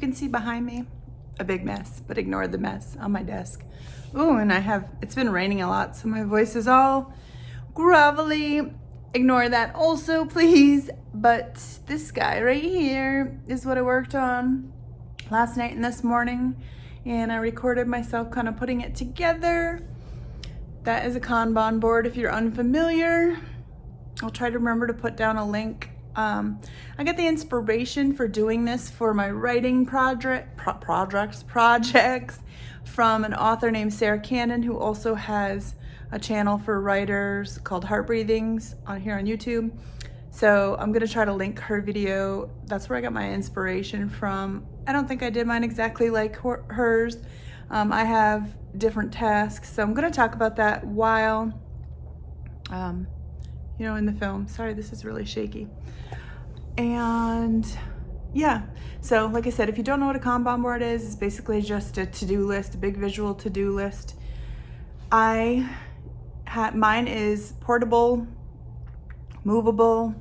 can see behind me, a big mess, but ignore the mess on my desk. Ooh, and it's been raining a lot, so my voice is all grovelly. Ignore that also, please. But this guy right here is what I worked on last night and this morning, and I recorded myself kind of putting it together. That is a Kanban board if you're unfamiliar. I'll try to remember to put down a link. I got the inspiration for doing this for my writing projects from an author named Sarah Kanban, who also has a channel for writers called Heart Breathings on YouTube. So I'm gonna try to link her video. That's where I got my inspiration from. I don't think I did mine exactly like hers. I have different tasks, so I'm gonna talk about that while, in the film. Sorry, this is really shaky. And yeah, so like I said, if you don't know what a Kanban board is, it's basically just a to-do list, a big visual to-do list. Mine is portable, movable,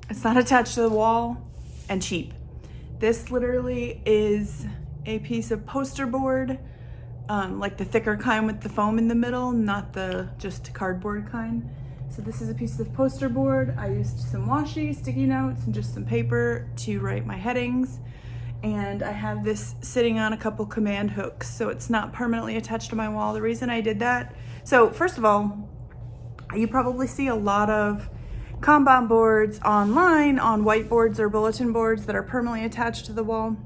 it's not attached to the wall, and cheap. This literally is a piece of poster board, like the thicker kind with the foam in the middle, not the just cardboard kind. So this is a piece of poster board. I used some washi, sticky notes, and just some paper to write my headings. And I have this sitting on a couple command hooks, so it's not permanently attached to my wall. The reason I did that, so first of all, you probably see a lot of Kanban boards online on whiteboards or bulletin boards that are permanently attached to the wall.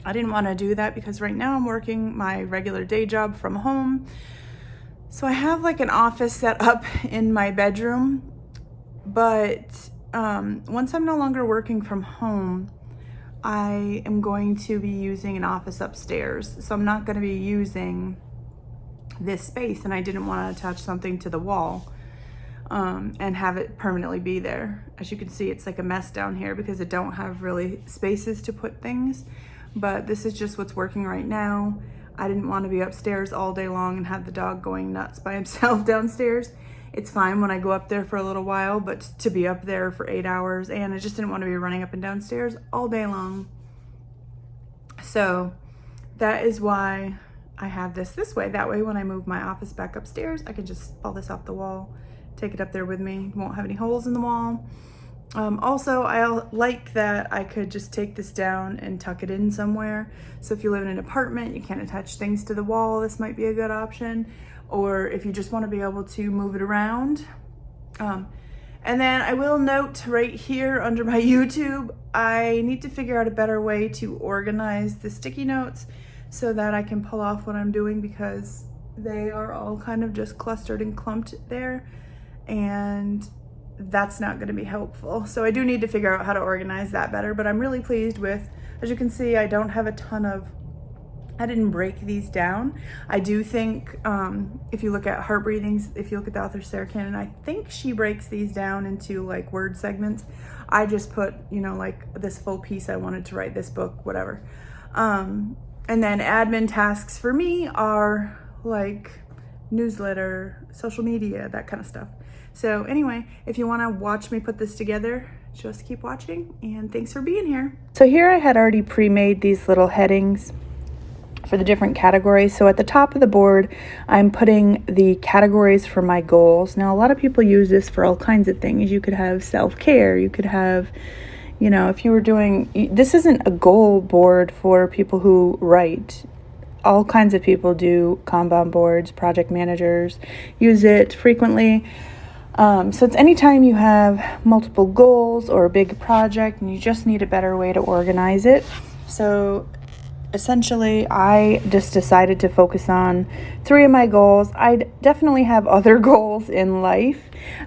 I didn't want to do that because right now I'm working my regular day job from home. So I have like an office set up in my bedroom, but once I'm no longer working from home, I am going to be using an office upstairs. So I'm not going to be using this space, and I didn't want to attach something to the wall and have it permanently be there. As you can see, it's like a mess down here because I don't have really spaces to put things, but this is just what's working right now. I didn't want to be upstairs all day long and have the dog going nuts by himself downstairs. It's fine when I go up there for a little while, but to be up there for 8 hours, and I just didn't want to be running up and downstairs all day long. So that is why I have this way. That way when I move my office back upstairs, I can just pull this off the wall, take it up there with me. Won't have any holes in the wall. Also, I like that I could just take this down and tuck it in somewhere. So if you live in an apartment, you can't attach things to the wall, this might be a good option. Or if you just want to be able to move it around. And then I will note right here under my YouTube, I need to figure out a better way to organize the sticky notes so that I can pull off what I'm doing, because they are all kind of just clustered and clumped there, and that's not going to be helpful. So I do need to figure out how to organize that better, but I'm really pleased with, as you can see, I don't have a ton of, I didn't break these down. I do think if you look at Heart Breathings, if you look at the author Sarah Kanban, I think she breaks these down into like word segments. I just put, like this full piece, I wanted to write this book, whatever. And then admin tasks for me are like newsletter, social media, that kind of stuff. So anyway, if you want to watch me put this together, just keep watching, and thanks for being here. So here I had already pre-made these little headings for the different categories. So at the top of the board, I'm putting the categories for my goals. Now, a lot of people use this for all kinds of things. You could have self-care, you could have, if you were doing, this isn't a goal board for people who write. All kinds of people do Kanban boards, project managers use it frequently. So it's anytime you have multiple goals or a big project and you just need a better way to organize it. So essentially, I just decided to focus on 3 of my goals. I definitely have other goals in life,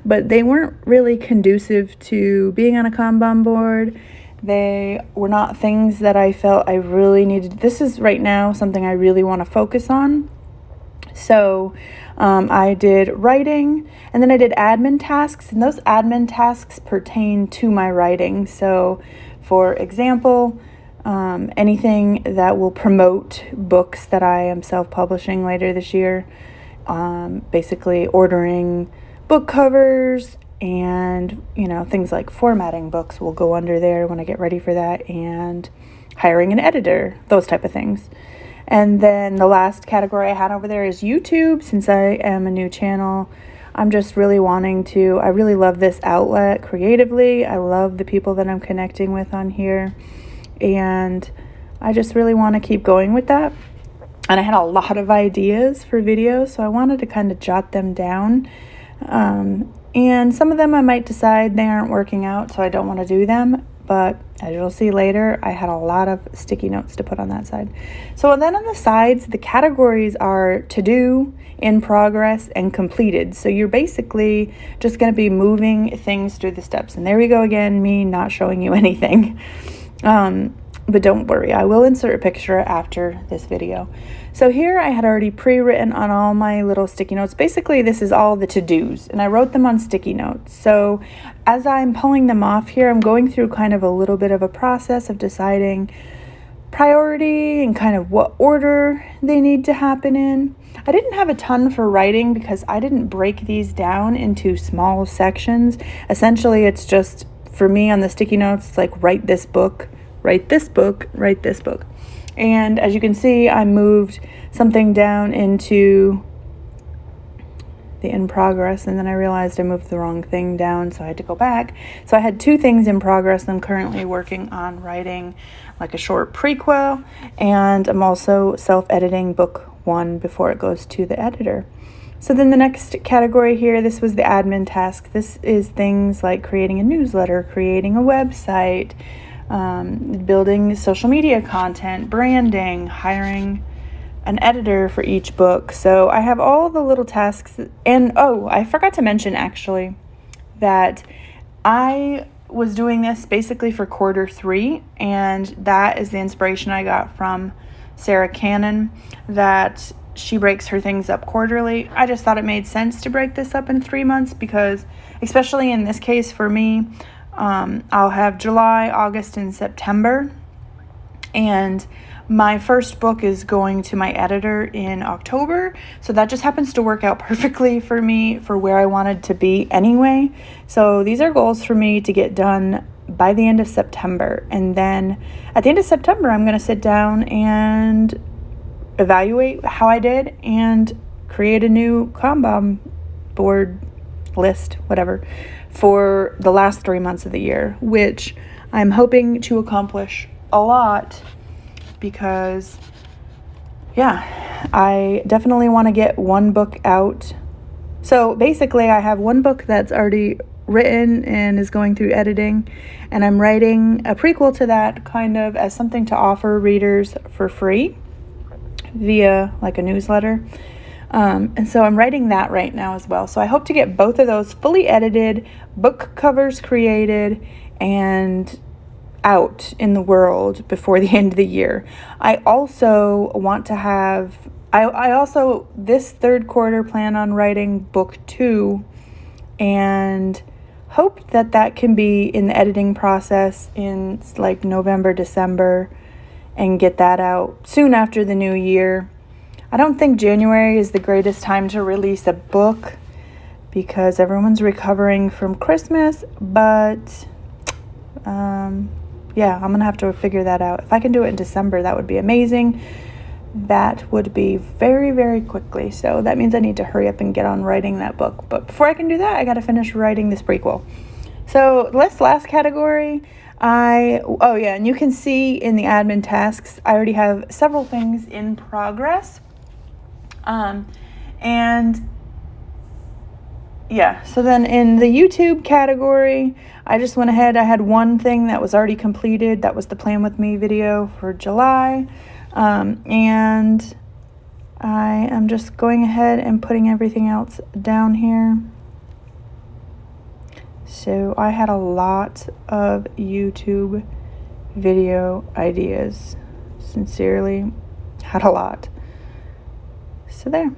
but they weren't really conducive to being on a Kanban board. They were not things that I felt I really needed. This is right now something I really want to focus on. So I did writing, and then I did admin tasks, and those admin tasks pertain to my writing. So for example, anything that will promote books that I am self-publishing later this year, basically ordering book covers and, things like formatting books will go under there when I get ready for that, and hiring an editor, those type of things. And then the last category I had over there is YouTube. Since I am a new channel, I'm just really wanting to, I really love this outlet creatively. I love the people that I'm connecting with on here. And I just really want to keep going with that. And I had a lot of ideas for videos, so I wanted to kind of jot them down. And some of them I might decide they aren't working out, so I don't want to do them. But as you'll see later, I had a lot of sticky notes to put on that side. So then on the sides, the categories are to do, in progress, and completed. So you're basically just going to be moving things through the steps. And there we go again, me not showing you anything. But don't worry, I will insert a picture after this video. So here I had already pre-written on all my little sticky notes. Basically, this is all the to-dos, and I wrote them on sticky notes. So as I'm pulling them off here, I'm going through kind of a little bit of a process of deciding priority and kind of what order they need to happen in. I didn't have a ton for writing because I didn't break these down into small sections. Essentially, it's just, for me on the sticky notes, it's like write this book, write this book, write this book. And as you can see, I moved something down into the in progress, and then I realized I moved the wrong thing down, so I had to go back. So I had 2 things in progress. I'm currently working on writing like a short prequel, and I'm also self-editing book 1 before it goes to the editor. So then the next category here, this was the admin task. This is things like creating a newsletter, creating a website, building social media content, branding, hiring an editor for each book. So I have all the little tasks. And I forgot to mention actually that I was doing this basically for quarter 3, and that is the inspiration I got from Sarah Cannon, that she breaks her things up quarterly. I just thought it made sense to break this up in 3 months because, especially in this case for me, I'll have July, August, and September, and my first book is going to my editor in October, so that just happens to work out perfectly for me for where I wanted to be anyway. So these are goals for me to get done by the end of September, and then at the end of September, I'm going to sit down and evaluate how I did and create a new Kanban board list, whatever, for the last 3 months of the year, which I'm hoping to accomplish a lot because, I definitely want to get one book out. So basically, I have one book that's already written and is going through editing, and I'm writing a prequel to that kind of as something to offer readers for free via like a newsletter. And so I'm writing that right now as well. So I hope to get both of those fully edited, book covers created, and out in the world before the end of the year. I also want to have, I also, this third quarter, plan on writing book 2, and hope that that can be in the editing process in like November, December, and get that out soon after the new year. I don't think January is the greatest time to release a book because everyone's recovering from Christmas, but I'm going to have to figure that out. If I can do it in December, that would be amazing. That would be very, very quickly. So that means I need to hurry up and get on writing that book. But before I can do that, I got to finish writing this prequel. So this last category, and you can see in the admin tasks, I already have several things in progress. So then in the YouTube category, I just went ahead. I had one thing that was already completed. That was the Plan With Me video for July. And I am just going ahead and putting everything else down here. So I had a lot of YouTube video ideas. Sincerely, had a lot. So there.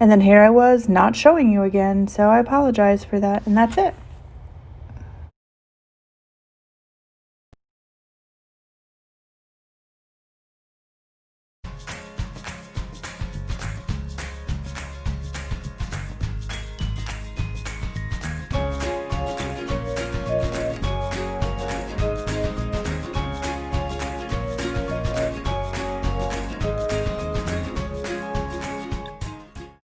And then here I was not showing you again, so I apologize for that. And that's it.